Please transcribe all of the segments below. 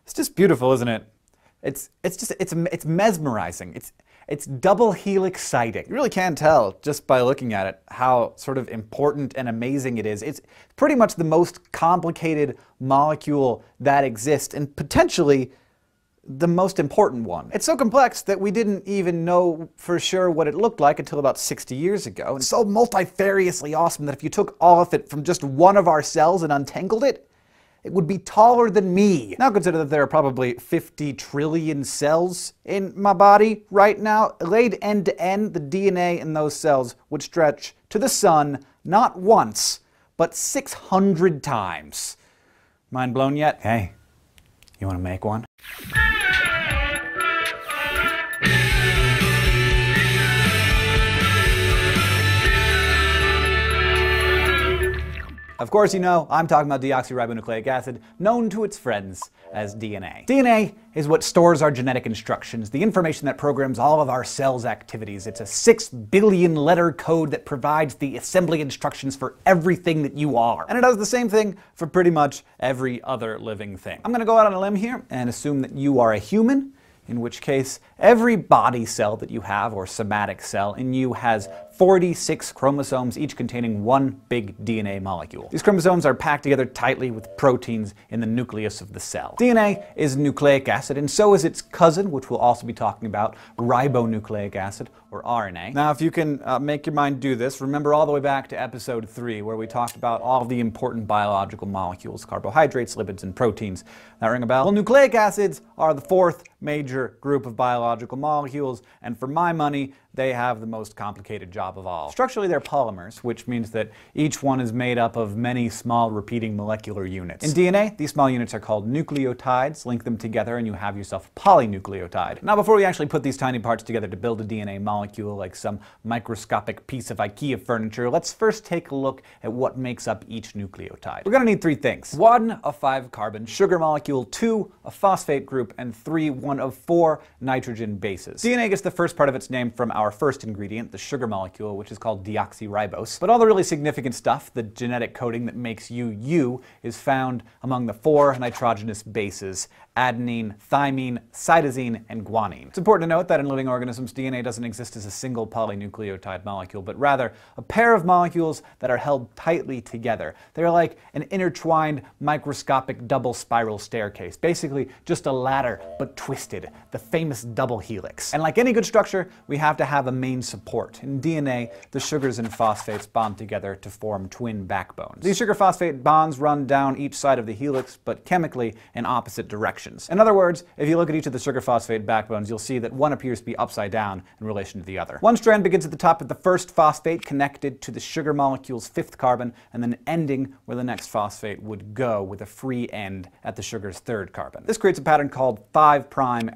It's just beautiful, isn't it? It's mesmerizing. It's double helix sighting. You really can tell just by looking at it how sort of important and amazing it is. It's pretty much the most complicated molecule that exists, and potentially the most important one. It's so complex that we didn't even know for sure what it looked like until about 60 years ago. It's so multifariously awesome that if you took all of it from just one of our cells and untangled it, it would be taller than me. Now consider that there are probably 50 trillion cells in my body right now. Laid end to end, the DNA in those cells would stretch to the sun not once, but 600 times. Mind blown yet? Hey, you want to make one? Of course, you know, I'm talking about deoxyribonucleic acid, known to its friends as DNA. DNA is what stores our genetic instructions, the information that programs all of our cells' activities. It's a 6 billion letter code that provides the assembly instructions for everything that you are. And it does the same thing for pretty much every other living thing. I'm gonna go out on a limb here and assume that you are a human, in which case every body cell that you have, or somatic cell, in you has 46 chromosomes, each containing one big DNA molecule. These chromosomes are packed together tightly with proteins in the nucleus of the cell. DNA is nucleic acid, and so is its cousin, which we'll also be talking about, ribonucleic acid, or RNA. Now, if you can make your mind do this, remember all the way back to episode 3, where we talked about all of the important biological molecules, carbohydrates, lipids, and proteins. That ring a bell? Well, nucleic acids are the fourth major group of biological molecules, and for my money, they have the most complicated job of all. Structurally, they're polymers, which means that each one is made up of many small repeating molecular units. In DNA, these small units are called nucleotides. Link them together and you have yourself a polynucleotide. Now, before we actually put these tiny parts together to build a DNA molecule like some microscopic piece of IKEA furniture, let's first take a look at what makes up each nucleotide. We're gonna need 3 things. 1, a 5-carbon sugar molecule, 2, a phosphate group, and 3, one of 4 nitrogen bases. DNA gets the first part of its name from our first ingredient, the sugar molecule, which is called deoxyribose. But all the really significant stuff, the genetic coding that makes you you, is found among the 4 nitrogenous bases: adenine, thymine, cytosine, and guanine. It's important to note that in living organisms, DNA doesn't exist as a single polynucleotide molecule, but rather a pair of molecules that are held tightly together. They're like an intertwined microscopic double spiral staircase, basically just a ladder, but twisted, the famous double helix. And like any good structure, we have to have a main support. In DNA, the sugars and phosphates bond together to form twin backbones. These sugar-phosphate bonds run down each side of the helix, but chemically in opposite directions. In other words, if you look at each of the sugar-phosphate backbones, you'll see that one appears to be upside down in relation to the other. One strand begins at the top of the first phosphate, connected to the sugar molecule's 5th carbon, and then ending where the next phosphate would go, with a free end at the sugar's 3rd carbon. This creates a pattern called 5'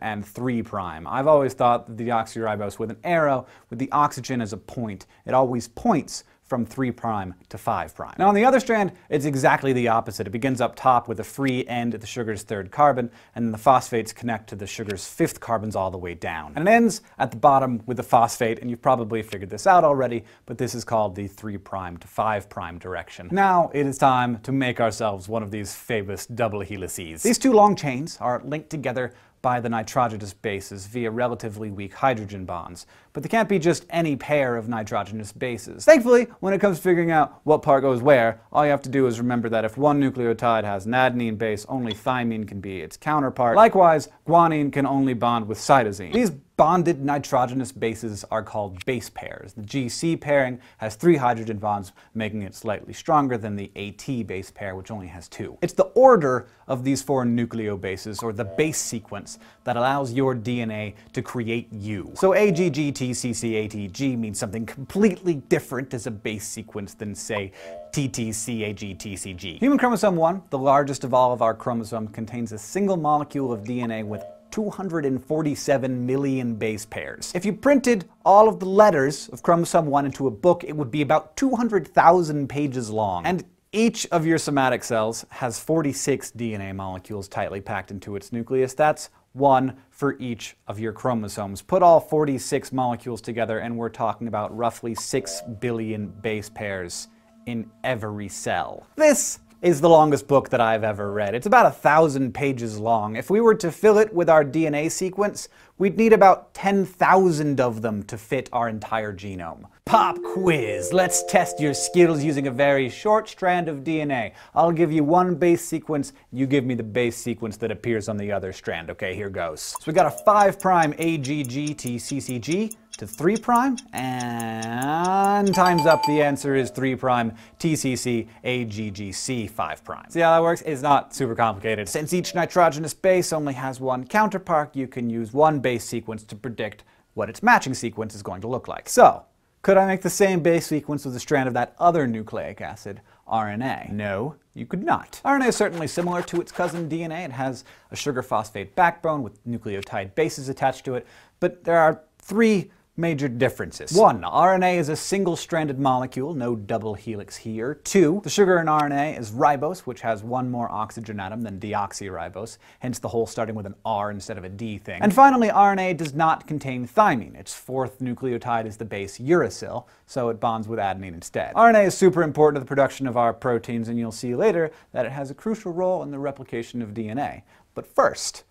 and 3'. I've always thought that the deoxyribose with an arrow, with the oxygen as a point, it always points from 3' to 5'. Now on the other strand, it's exactly the opposite. It begins up top with a free end at the sugar's 3rd carbon, and then the phosphates connect to the sugar's 5th carbons all the way down. And it ends at the bottom with the phosphate, and you've probably figured this out already, but this is called the 3' to 5' direction. Now it is time to make ourselves one of these famous double helices. These 2 long chains are linked together by the nitrogenous bases via relatively weak hydrogen bonds. But they can't be just any pair of nitrogenous bases. Thankfully, when it comes to figuring out what part goes where, all you have to do is remember that if one nucleotide has an adenine base, only thymine can be its counterpart. Likewise, guanine can only bond with cytosine. These bonded nitrogenous bases are called base pairs. The GC pairing has 3 hydrogen bonds, making it slightly stronger than the AT base pair, which only has 2. It's the order of these 4 nucleobases, or the base sequence, that allows your DNA to create you. So AGGTCCATG means something completely different as a base sequence than, say, TTCAGTCG. Human chromosome 1, the largest of all of our chromosomes, contains a single molecule of DNA with 247 million base pairs. If you printed all of the letters of chromosome 1 into a book, it would be about 200,000 pages long. And each of your somatic cells has 46 DNA molecules tightly packed into its nucleus. That's 1 for each of your chromosomes. Put all 46 molecules together and we're talking about roughly 6 billion base pairs in every cell. This is the longest book that I've ever read. It's about 1,000 pages long. If we were to fill it with our DNA sequence, we'd need about 10,000 of them to fit our entire genome. Pop quiz! Let's test your skills using a very short strand of DNA. I'll give you one base sequence, you give me the base sequence that appears on the other strand. Okay, here goes. So we got a 5' AGG-T-CCG to 3', and time's up. The answer is 3' TCC-AGGC 5'. See how that works? It's not super complicated. Since each nitrogenous base only has one counterpart, you can use one base sequence to predict what its matching sequence is going to look like. So, could I make the same base sequence with a strand of that other nucleic acid, RNA? No, you could not. RNA is certainly similar to its cousin DNA. It has a sugar phosphate backbone with nucleotide bases attached to it, but there are 3 major differences. 1. RNA is a single-stranded molecule, no double helix here. 2. The sugar in RNA is ribose, which has one more oxygen atom than deoxyribose, hence the whole starting with an R instead of a D thing. And finally, RNA does not contain thymine. Its 4th nucleotide is the base uracil, so it bonds with adenine instead. RNA is super important to the production of our proteins, and you'll see later that it has a crucial role in the replication of DNA. But first,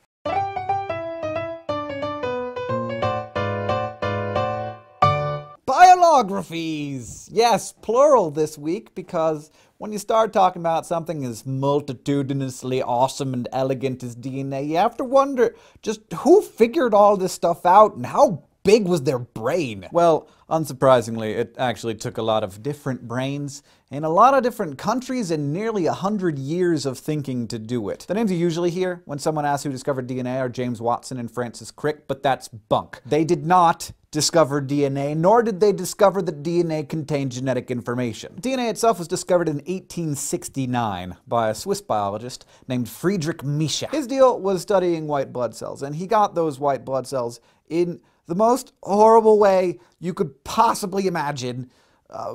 biographies! Yes, plural this week, because when you start talking about something as multitudinously awesome and elegant as DNA, you have to wonder just who figured all this stuff out and how big was their brain? Well, unsurprisingly, it actually took a lot of different brains in a lot of different countries and nearly 100 years of thinking to do it. The names you usually hear when someone asks who discovered DNA are James Watson and Francis Crick, but that's bunk. They did not discover DNA, nor did they discover that DNA contained genetic information. DNA itself was discovered in 1869 by a Swiss biologist named Friedrich Miescher. His deal was studying white blood cells, and he got those white blood cells in the most horrible way you could possibly imagine,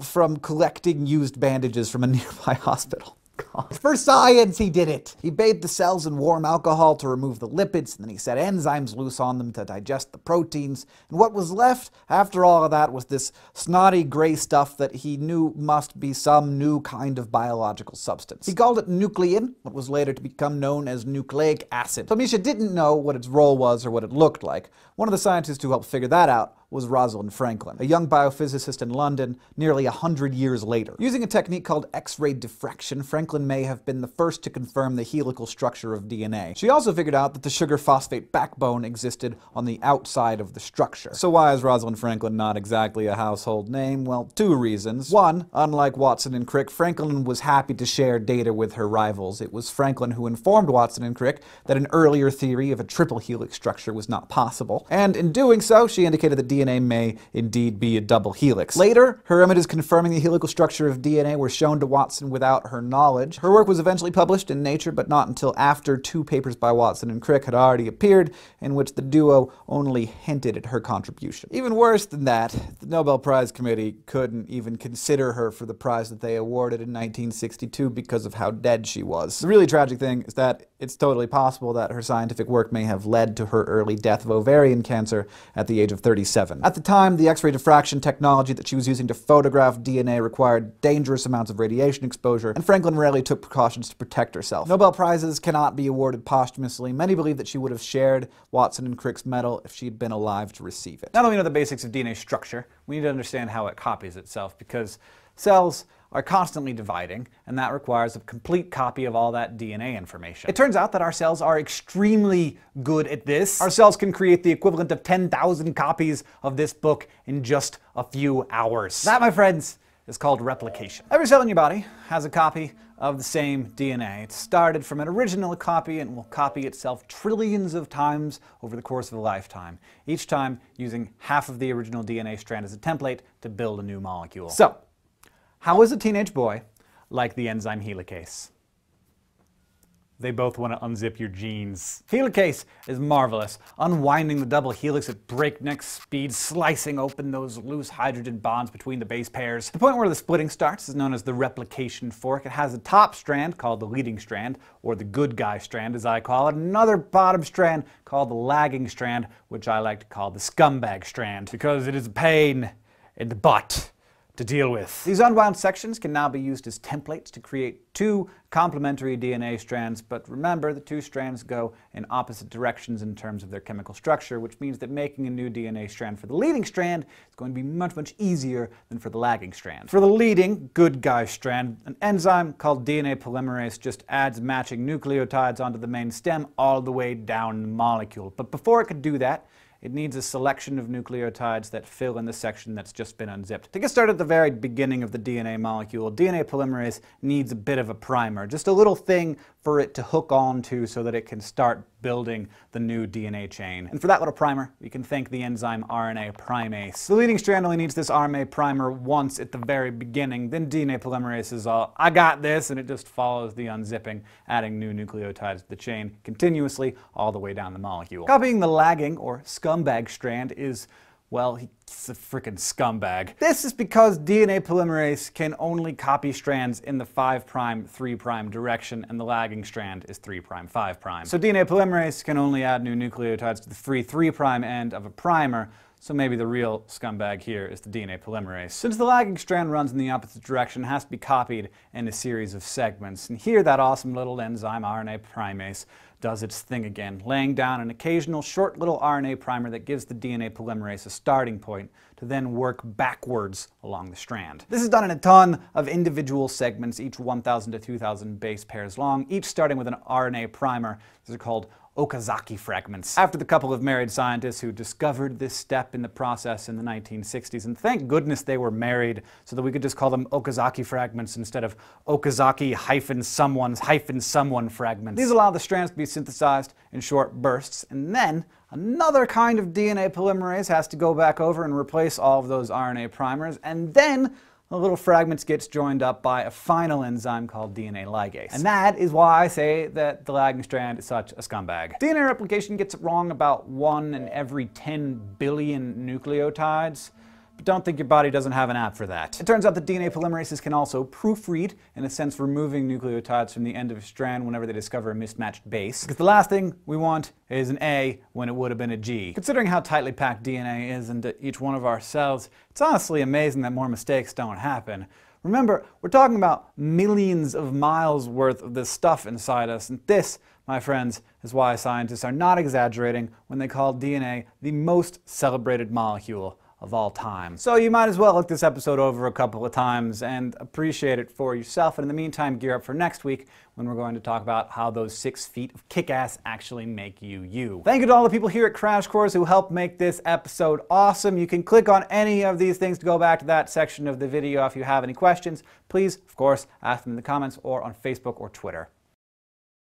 from collecting used bandages from a nearby hospital. God. For science, he did it! He bathed the cells in warm alcohol to remove the lipids, and then he set enzymes loose on them to digest the proteins. And what was left after all of that was this snotty gray stuff that he knew must be some new kind of biological substance. He called it nuclein, what was later to become known as nucleic acid. So Miescher didn't know what its role was or what it looked like. One of the scientists who helped figure that out was Rosalind Franklin, a young biophysicist in London nearly 100 years later. Using a technique called X-ray diffraction, Franklin may have been the first to confirm the helical structure of DNA. She also figured out that the sugar phosphate backbone existed on the outside of the structure. So why is Rosalind Franklin not exactly a household name? Well, 2 reasons. 1, unlike Watson and Crick, Franklin was happy to share data with her rivals. It was Franklin who informed Watson and Crick that an earlier theory of a triple helix structure was not possible. And in doing so, she indicated that DNA may indeed be a double helix. Later, her images confirming the helical structure of DNA were shown to Watson without her knowledge. Her work was eventually published in Nature, but not until after 2 papers by Watson and Crick had already appeared, in which the duo only hinted at her contribution. Even worse than that, the Nobel Prize Committee couldn't even consider her for the prize that they awarded in 1962 because of how dead she was. The really tragic thing is that it's totally possible that her scientific work may have led to her early death of ovarian cancer at the age of 37. At the time, the X-ray diffraction technology that she was using to photograph DNA required dangerous amounts of radiation exposure, and Franklin rarely took precautions to protect herself. Nobel Prizes cannot be awarded posthumously. Many believe that she would have shared Watson and Crick's medal if she had been alive to receive it. Now that we know the basics of DNA structure, we need to understand how it copies itself, because cells are constantly dividing, and that requires a complete copy of all that DNA information. It turns out that our cells are extremely good at this. Our cells can create the equivalent of 10,000 copies of this book in just a few hours. That, my friends, is called replication. Every cell in your body has a copy of the same DNA. It started from an original copy and will copy itself trillions of times over the course of a lifetime, each time using half of the original DNA strand as a template to build a new molecule. So, how is a teenage boy like the enzyme helicase? They both want to unzip your genes. Helicase is marvelous, unwinding the double helix at breakneck speed, slicing open those loose hydrogen bonds between the base pairs. The point where the splitting starts is known as the replication fork. It has a top strand called the leading strand, or the good guy strand as I call it, another bottom strand called the lagging strand, which I like to call the scumbag strand, because it is a pain in the butt to deal with. These unwound sections can now be used as templates to create two complementary DNA strands, but remember, the two strands go in opposite directions in terms of their chemical structure, which means that making a new DNA strand for the leading strand is going to be much, much easier than for the lagging strand. For the leading, good guy strand, an enzyme called DNA polymerase just adds matching nucleotides onto the main stem all the way down the molecule. But before it could do that, it needs a selection of nucleotides that fill in the section that's just been unzipped. To get started at the very beginning of the DNA molecule, DNA polymerase needs a bit of a primer, just a little thing for it to hook onto so that it can start building the new DNA chain. And for that little primer, we can thank the enzyme RNA primase. The leading strand only needs this RNA primer once at the very beginning, then DNA polymerase is all, I got this, and it just follows the unzipping, adding new nucleotides to the chain continuously all the way down the molecule. Copying the lagging, or scumbag strand is, well, he's a freaking scumbag. This is because DNA polymerase can only copy strands in the 5' 3' direction, and the lagging strand is 3' 5'. So DNA polymerase can only add new nucleotides to the 3' end of a primer, so maybe the real scumbag here is the DNA polymerase. Since the lagging strand runs in the opposite direction, it has to be copied in a series of segments. And here that awesome little enzyme, RNA primase, does its thing again, laying down an occasional short little RNA primer that gives the DNA polymerase a starting point to then work backwards along the strand. This is done in a ton of individual segments, each 1,000 to 2,000 base pairs long, each starting with an RNA primer. These are called Okazaki fragments, after the couple of married scientists who discovered this step in the process in the 1960s. And thank goodness they were married so that we could just call them Okazaki fragments instead of Okazaki-someone's-someone fragments. These allow the strands to be synthesized in short bursts, and then another kind of DNA polymerase has to go back over and replace all of those RNA primers, and then the little fragments gets joined up by a final enzyme called DNA ligase. And that is why I say that the lagging strand is such a scumbag. DNA replication gets it wrong about 1 in every 10 billion nucleotides. But don't think your body doesn't have an app for that. It turns out that DNA polymerases can also proofread, in a sense removing nucleotides from the end of a strand whenever they discover a mismatched base. Because the last thing we want is an A when it would have been a G. Considering how tightly packed DNA is into each one of our cells, it's honestly amazing that more mistakes don't happen. Remember, we're talking about millions of miles worth of this stuff inside us, and this, my friends, is why scientists are not exaggerating when they call DNA the most celebrated molecule of all time. So you might as well look this episode over a couple of times and appreciate it for yourself. And in the meantime, gear up for next week when we're going to talk about how those 6 feet of kick-ass actually make you you. Thank you to all the people here at Crash Course who helped make this episode awesome. You can click on any of these things to go back to that section of the video if you have any questions. Please, of course, ask them in the comments or on Facebook or Twitter.